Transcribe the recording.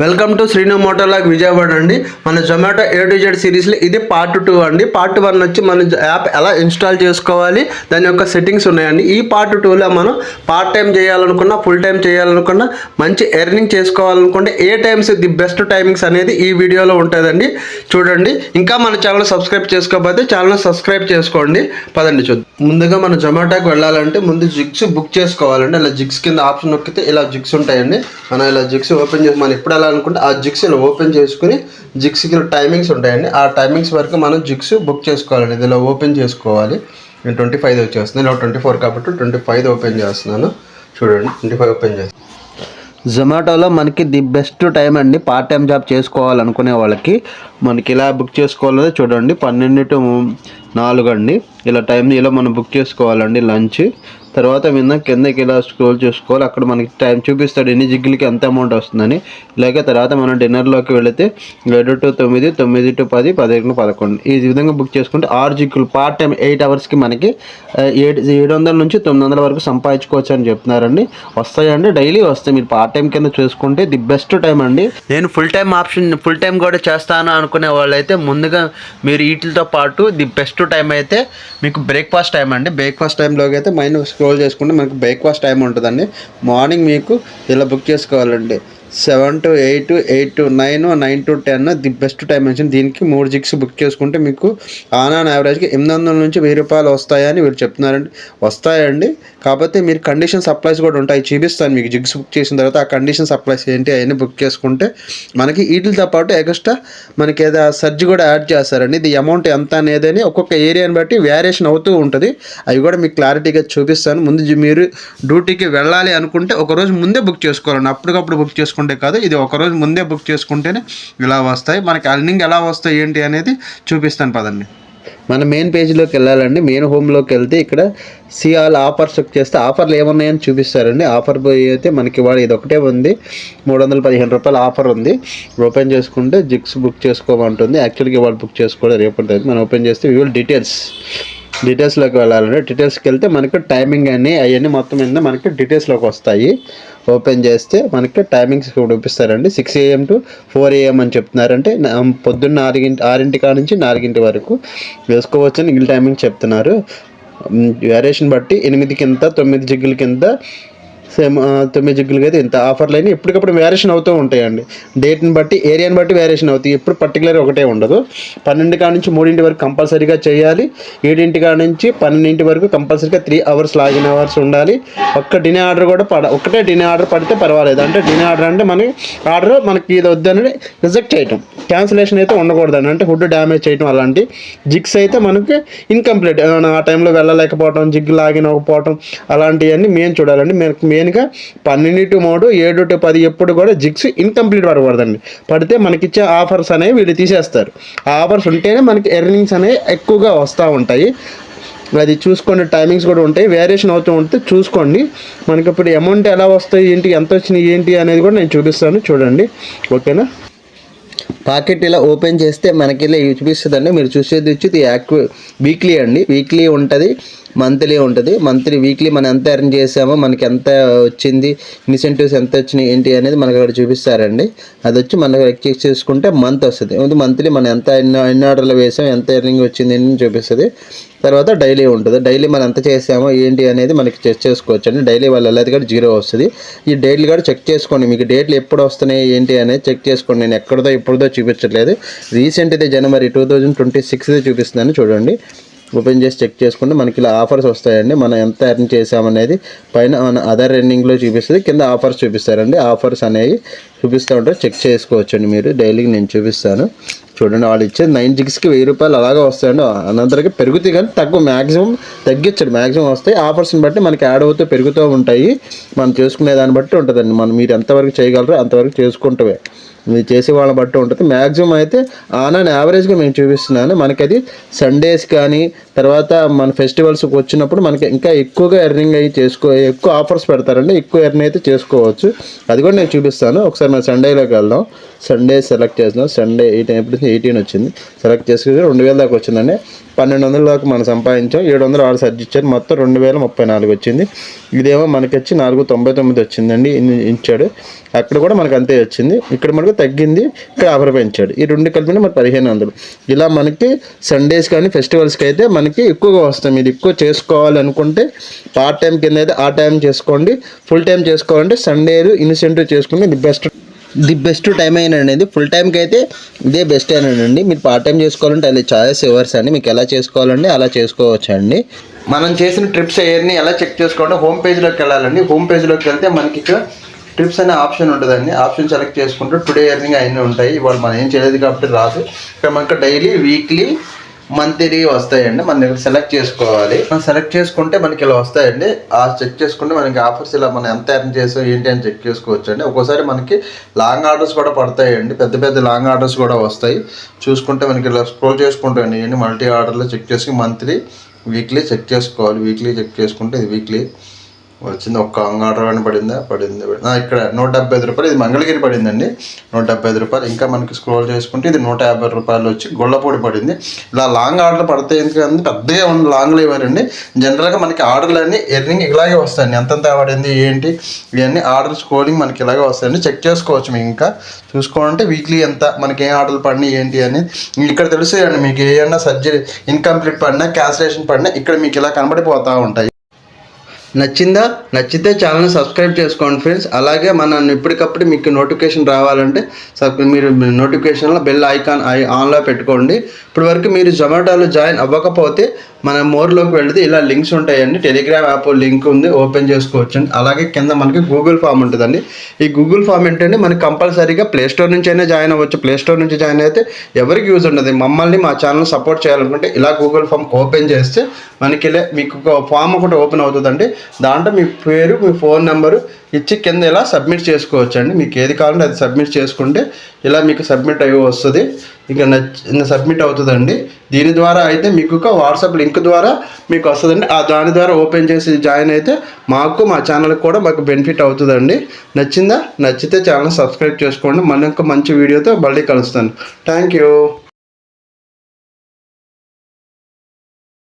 Welcome to Srinu మోటోలాగ్ Vijayawada అండి. మన Zomato A to Z సిరీస్లో ఇది పార్ట్ 2 అండి. పార్ట్ 1 వచ్చి మన యాప్ ఎలా ఇన్స్టాల్ చేసుకోవాలి, దాని యొక్క సెట్టింగ్స్ ఉన్నాయండి. ఈ పార్ట్ 2లో మనం పార్ట్ టైం చేయాలనుకున్నా, ఫుల్ టైం చేయాలనుకున్నా, మంచి ఎర్నింగ్ చేసుకోవాలనుకుంటే ఏ టైమ్స్ ది బెస్ట్ టైమింగ్స్ అనేది ఈ వీడియోలో ఉంటుందండి. చూడండి. ఇంకా మన ఛానల్ సబ్స్క్రైబ్ చేసుకోకపోతే ఛానల్ సబ్స్క్రైబ్ చేసుకోండి. పదండి చూద్దాం. ముందుగా మన జొమాటోకి వెళ్ళాలంటే ముందు జిగ్స్ బుక్ చేసుకోవాలండి. ఇలా జిగ్స్ కింద ఆప్షన్ నొక్కితే ఇలా జిగ్స్ ఉంటాయండి. మనం ఇలా జిగ్స్ ఓపెన్ చేసి మనం ఎప్పుడు అనుకుంటే ఆ జిగ్స్ ఇలా ఓపెన్ చేసుకుని జిగ్స్కి టైమింగ్స్ ఉంటాయండి. ఆ టైమింగ్స్ వరకు మనం జిగ్స్ బుక్ చేసుకోవాలండి. ఇది ఇలా ఓపెన్ చేసుకోవాలి. నేను 25 వచ్చేస్తుంది, ఇలా 24 కాబట్టి 25 ఓపెన్ చేస్తున్నాను. చూడండి, 25 ఓపెన్ చేస్తాను. జొమాటోలో మనకి ది బెస్ట్ టైం అండి పార్ట్ టైం జాబ్ చేసుకోవాలనుకునే వాళ్ళకి. మనకి ఇలా బుక్ చేసుకోవాలో చూడండి, 12 to 4 అండి. ఇలా టైంని ఇలా మనం బుక్ చేసుకోవాలండి. లంచ్ తర్వాత కిందకి ఇలా స్క్రోల్ చేసుకోవాలి. అక్కడ మనకి టైం చూపిస్తాడు ఎన్ని జిగ్గులకి ఎంత అమౌంట్ వస్తుందని. ఇలాగే తర్వాత మనం డిన్నర్లోకి వెళితే 7 to 9, 9 to 10, 11 to 11 ఈ విధంగా బుక్ చేసుకుంటే 6 జిగ్గులు పార్ట్ టైం 8 అవర్స్కి మనకి 700 నుంచి 900 వరకు సంపాదించుకోవచ్చు అని చెప్తున్నారండి. వస్తాయండి, డైలీ వస్తాయి. మీరు పార్ట్ టైం కింద చూసుకుంటే ది బెస్ట్ టైం అండి. నేను ఫుల్ టైం కూడా చేస్తాను అనుకునే వాళ్ళైతే ముందుగా మీరు వీటితో పాటు ది బెస్ట్ టైం అయితే మీకు బ్రేక్ఫాస్ట్ టైం అండి. బ్రేక్ఫాస్ట్ టైంలోకి అయితే స్క్రోల్ చేసుకుంటే మనకు బ్రేక్ఫాస్ట్ టైం ఉంటుందండి. మార్నింగ్ మీకు ఇలా బుక్ చేసుకోవాలండి. 7 to 8, 8 to 9, 9 to 10 the best time వచ్చింది. దీనికి 3 జిగ్స్ బుక్ చేసుకుంటే మీకు ఆన్ యావరేజ్గా 800 నుంచి 1000 రూపాయలు వస్తాయని వీళ్ళు చెప్తున్నారండి. వస్తాయండి, కాకపోతే మీరు కండిషన్స్ అప్లైస్ కూడా ఉంటాయి. చూపిస్తాను మీకు జిగ్స్ బుక్ చేసిన తర్వాత ఆ కండిషన్స్ అప్లైస్ ఏంటి అవన్నీ బుక్ చేసుకుంటే మనకి వీటితో పాటు ఎక్స్ట్రా మనకి ఏదో సర్జ్ కూడా యాడ్ చేస్తారండి. ఇది అమౌంట్ ఎంత అనేది ఒక్కొక్క ఏరియాని బట్టి వేరియేషన్ అవుతూ ఉంటుంది. అవి కూడా మీకు క్లారిటీగా చూపిస్తాను. ముందు మీరు డ్యూటీకి వెళ్ళాలి అనుకుంటే ఒకరోజు ముందే బుక్ చేసుకోవాలండి. అప్పటికప్పుడు బుక్ చేసుకుంటే కాదు, ఇది ఒకరోజు ముందే బుక్ చేసుకుంటేనే ఇలా వస్తాయి. మనకి అర్నింగ్ ఎలా వస్తాయి ఏంటి అనేది చూపిస్తాను. పదండి. మన మెయిన్ పేజ్లోకి వెళ్ళాలండి. మెయిన్ హోమ్లోకి వెళ్తే ఇక్కడ సీ ఆల్ ఆఫర్స్ చేస్తే ఆఫర్లు ఏమున్నాయని చూపిస్తారండి. ఆఫర్ అయితే మనకి వాడు ఇది ఒకటే ఉంది, 315 రూపాయల ఆఫర్ ఉంది. ఓపెన్ చేసుకుంటే జిగ్స్ బుక్ చేసుకోమంటుంది. యాక్చువల్గా వాళ్ళు బుక్ చేసుకోవడం రేపటి మనం ఓపెన్ చేస్తే వివల్ డీటెయిల్స్లోకి వెళ్ళాలండి. డీటెయిల్స్కి వెళ్తే మనకి టైమింగ్ అని అవన్నీ మొత్తం మీద మనకి డీటెయిల్స్లోకి వస్తాయి. ఓపెన్ చేస్తే మనకి టైమింగ్స్ చూపిస్తారండి. 6 AM to 4 AM అని చెప్తున్నారంటే పొద్దున్న 6 కాడ నుంచి 4 వరకు వేసుకోవచ్చని ఇంగ్లీష్ టైమింగ్ చెప్తున్నారు. వేరియేషన్ బట్టి 8 కింద 9 జిగ్గుల కింద సేమ్ 9 జిగ్గులకి అయితే ఇంత ఆఫర్లు అయినా ఎప్పటికప్పుడు వేరియేషన్ అవుతూ ఉంటాయండి. డేట్ని బట్టి ఏరియాని బట్టి వేరియేషన్ అవుతాయి. ఎప్పుడు పర్టికులర్ ఒకటే ఉండదు. 12 కాడ నుంచి 3 వరకు కంపల్సరీగా చేయాలి. 7 కాడ నుంచి 12 వరకు కంపల్సరీగా 3 అవర్స్ లాగిన్ అవర్స్ ఉండాలి. ఒక్క డినే ఆర్డర్ కూడా ఒకటే డినే ఆర్డర్ పడితే పర్వాలేదు. అంటే డినే ఆర్డర్ అంటే మనకి ఇది వద్దని రిజెక్ట్ చేయటం, క్యాన్సిలేషన్ అయితే ఉండకూడదండి. అంటే ఫుడ్ డ్యామేజ్ చేయటం అలాంటి. జిగ్స్ అయితే మనకి ఇన్కంప్లీట్, ఆ టైంలో వెళ్ళలేకపోవడం, జిగ్ లాగిన్ అవ్వకపోవడం అలాంటివన్నీ మేము చూడాలండి. మెయిన్గా 12 to 3, 7 to 10 ఎప్పుడు కూడా జిగ్స్ ఇన్కంప్లీట్ పడకూడదండి. పడితే మనకిచ్చే ఆఫర్స్ అనేవి వీళ్ళు తీసేస్తారు. ఆ ఆఫర్స్ ఉంటేనే మనకి ఎర్నింగ్స్ అనేవి ఎక్కువగా వస్తూ ఉంటాయి. అది చూసుకోండి. టైమింగ్స్ కూడా ఉంటాయి, వేరియేషన్ అవుతూ ఉంటే చూసుకోండి. మనకి ఇప్పుడు అమౌంట్ ఎలా వస్తాయి ఏంటి, ఎంత వచ్చినాయి ఏంటి అనేది కూడా నేను చూపిస్తాను. చూడండి, ఓకేనా. పాకెట్ ఇలా ఓపెన్ చేస్తే మనకి ఇలా చూపిస్తుందండి. మీరు చూసేది వచ్చి వీక్లీ అండి. వీక్లీ ఉంటుంది, మంత్లీ ఉంటుంది. వీక్లీ మనం ఎంత ఎర్న్ చేసామో, మనకి ఎంత వచ్చింది, ఇన్సెంటివ్స్ ఎంత వచ్చినాయి ఏంటి అనేది మనకు అక్కడ చూపిస్తారండి. అది వచ్చి మనకు చెక్ చేసుకుంటే మంత్ వస్తుంది. మంత్లీ మనం ఎంత ఎన్ని ఆర్డర్లు వేసాం, ఎంత ఎర్నింగ్ వచ్చింది అని చూపిస్తుంది. తర్వాత డైలీ ఉంటుంది. డైలీ మనం ఎంత చేసామో ఏంటి అనేది మనకి చెక్ చేసుకోవచ్చు అండి. డైలీ వాళ్ళు వెళ్ళేది కూడా 0 వస్తుంది. ఈ డేట్లు కూడా చెక్ చేసుకోండి. మీకు డేట్లు ఎప్పుడు వస్తున్నాయి ఏంటి అనేది చెక్ చేసుకోండి. నేను ఎక్కడదో ఇప్పుడుదో చూపించట్లేదు. రీసెంట్ అయితే జనవరి 2026 చూపిస్తున్నాను. చూడండి, ఓపెన్ చేసి చెక్ చేసుకుంటే మనకి ఇలా ఆఫర్స్ వస్తాయండి. మనం ఎంత ఎర్న్ చేసామనేది పైన మన అదర్ ఎర్నింగ్లో చూపిస్తుంది, కింద ఆఫర్స్ చూపిస్తారండి. ఆఫర్స్ అనేవి చూపిస్తూ ఉంటారు, చెక్ చేసుకోవచ్చండి మీరు. డైలీకి నేను చూపిస్తాను. చూడండి, వాళ్ళు ఇచ్చేది 9 జిగ్స్కి 1000 రూపాయలు అలాగే వస్తాయండి. అనంతరకి పెరుగుతాయి కానీ మ్యాక్సిమం తగ్గించండి. మ్యాక్సిమం వస్తాయి. ఆఫర్స్ని బట్టి మనకి యాడ్ అవుతూ పెరుగుతూ ఉంటాయి. మనం చేసుకునే దాన్ని బట్టి ఉంటుందండి. మీరు ఎంతవరకు చేయగలరో అంతవరకు చేసుకుంటే మీరు చేసే వాళ్ళని బట్టి ఉంటుంది. మ్యాక్సిమం అయితే ఆన్ యావరేజ్గా మేము చూపిస్తున్నాను. మనకి అది సండేస్ కానీ తర్వాత మన ఫెస్టివల్స్కి వచ్చినప్పుడు మనకి ఇంకా ఎక్కువగా ఎర్నింగ్ అయ్యి ఎక్కువ ఆఫర్స్ పెడతారండి. ఎక్కువ ఎర్న్ అయితే చేసుకోవచ్చు. అది కూడా నేను చూపిస్తాను. ఒకసారి మన సండేలోకి వెళ్దాం. సండే సెలెక్ట్ చేస్తున్నాం. సండే 18 వచ్చింది. సెలెక్ట్ చేసుకుని 2000 దాకా వచ్చిందండి. 1200 దాకా మనం సంపాదించాం. 700 ఆర్డర్ సర్చ్ ఇచ్చారు. మొత్తం 2034 వచ్చింది. ఇదేమో మనకి వచ్చి 499 వచ్చిందండి ఇచ్చాడు. అక్కడ కూడా మనకు అంతే వచ్చింది. ఇక్కడ మనకు తగ్గింది, ఇక్కడ ఆఫర్ పెంచాడు. ఈ రెండు కలిపిన మనకి 1500. ఇలా మనకి సండేస్ కానీ ఫెస్టివల్స్కి అయితే మనకి ఎక్కువగా వస్తాయి. మీరు ఎక్కువ చేసుకోవాలనుకుంటే పార్ట్ టైం కింద అయితే ఆ టైం చేసుకోండి. ఫుల్ టైం చేసుకోవాలంటే సండేలు ఇన్సెంటివ్ చేసుకుంటే ది బెస్ట్ టైం అయినండి. ఫుల్ టైంకి అయితే ఇదే బెస్ట్ అయినండి. మీరు పార్ట్ టైం చేసుకోవాలంటే అది చాయిస్ యువర్స్ అండి. మీకు ఎలా చేసుకోవాలండి అలా చేసుకోవచ్చు అండి. మనం చేసిన ట్రిప్స్ అయ్యని ఎలా చెక్ చేసుకోవాలంటే హోమ్ పేజ్లోకి వెళ్ళాలండి. హోమ్ పేజ్లోకి వెళ్తే మనకి ఇక్కడ ట్రిప్స్ అనే ఆప్షన్ ఉంటుందండి. ఆప్షన్ సెలెక్ట్ చేసుకుంటే టుడే ఎర్నింగ్ అయినా ఉంటాయి. ఇవాళ మనం ఏం చేయలేదు కాబట్టి రాదు. ఇక్కడ మనకు డైలీ, వీక్లీ, మంత్లీ వస్తాయండి. మనం ఇక్కడ సెలెక్ట్ చేసుకోవాలి. మనం సెలెక్ట్ చేసుకుంటే మనకి ఇలా వస్తాయండి. ఆ చెక్ చేసుకుంటే మనకి ఆఫర్స్ ఇలా మనం ఎంత ఎర్న్ చేసాం ఏంటి అని చెక్ చేసుకోవచ్చు అండి. ఒక్కోసారి మనకి లాంగ్ ఆర్డర్స్ కూడా పడతాయండి. పెద్ద పెద్ద లాంగ్ ఆర్డర్స్ కూడా వస్తాయి. చూసుకుంటే మనకి ఇలా స్క్రోల్ చేసుకుంటాయండి. ఇవన్నీ మల్టీ ఆర్డర్లో చెక్ చేసుకుని మంత్లీ, వీక్లీ చెక్ చేసుకోవాలి. వీక్లీ చెక్ చేసుకుంటే ఇది వీక్లీ వచ్చింది. ఒక్క ఆర్డర్ అని పడింది. ఇక్కడ 175 రూపాయలు. ఇది మంగళగిరి పడిందండి, 175 రూపాయలు. ఇంకా మనకి స్క్రోల్ చేసుకుంటే ఇది 150 రూపాయలు వచ్చి గొల్లపూడి పడింది. ఇలా లాంగ్ ఆర్డర్ పడతాయి. ఎందుకంటే పెద్దగా ఉన్న లాంగ్లో ఇవ్వరండి. జనరల్గా మనకి ఆర్డర్లు అన్నీ ఎర్నింగ్ ఇలాగే వస్తాయండి. ఎంతంత పడింది ఏంటి ఇవన్నీ ఆర్డర్ స్క్రోలింగ్ మనకి ఇలాగే వస్తాయండి. చెక్ చేసుకోవచ్చు. మీకు ఇంకా చూసుకోవాలంటే వీక్లీ ఎంత మనకి ఏం ఆర్డర్లు పడినాయి ఏంటి అని ఇక్కడ తెలుస్తాయండి. మీకు ఏమన్నా సర్జరీ ఇన్కంప్లీట్ పడినా, క్యాన్సిలేషన్ పడినా ఇక్కడ మీకు ఇలా కనబడిపోతూ ఉంటాయి. నచ్చితే ఛానల్ని సబ్స్క్రైబ్ చేసుకోండి ఫ్రెండ్స్. అలాగే మనం ఎప్పటికప్పుడు మీకు నోటిఫికేషన్ రావాలంటే మీరు నోటిఫికేషన్లో బెల్ ఐకాన్ ఆన్లో పెట్టుకోండి. ఇప్పటి వరకు మీరు జొమాటోలో జాయిన్ అవ్వకపోతే మన మోర్లోకి వెళితే ఇలా లింక్స్ ఉంటాయండి. టెలిగ్రామ్ యాప్ లింక్ ఉంది, ఓపెన్ చేసుకోవచ్చు అండి. అలాగే కింద మనకి గూగుల్ ఫామ్ ఉంటుందండి. ఈ గూగుల్ ఫామ్ ఏంటంటే మనకి కంపల్సరీగా ప్లేస్టోర్ నుంచి అయినా జాయిన్ అవ్వచ్చు. ప్లేస్టోర్ నుంచి జాయిన్ అయితే ఎవరికి యూజ్ ఉండదు. మమ్మల్ని మా ఛానల్ సపోర్ట్ చేయాలనుకుంటే ఇలా గూగుల్ ఫామ్ ఓపెన్ చేస్తే మనకి ఇలా మీకు ఒక ఫామ్ ఒకటి ఓపెన్ అవుతుందండి. దాంట్లో మీ పేరు, మీ ఫోన్ నెంబరు ఇచ్చి కింద ఇలా సబ్మిట్ చేసుకోవచ్చు అండి. మీకు ఏది కావాలంటే అది సబ్మిట్ చేసుకుంటే ఇలా మీకు సబ్మిట్ అయ్యి వస్తుంది. ఇంకా సబ్మిట్ అవుతుందండి. దీని ద్వారా అయితే మీకు ఒక వాట్సాప్ లింక్ ద్వారా మీకు వస్తుందండి. దాని ద్వారా ఓపెన్ చేసి జాయిన్ అయితే మాకు, మా ఛానల్కి కూడా మాకు బెనిఫిట్ అవుతుందండి. నచ్చితే ఛానల్ సబ్స్క్రైబ్ చేసుకోండి. మన యొక్క మంచి వీడియోతో మళ్ళీ కలుస్తాను. Thank you.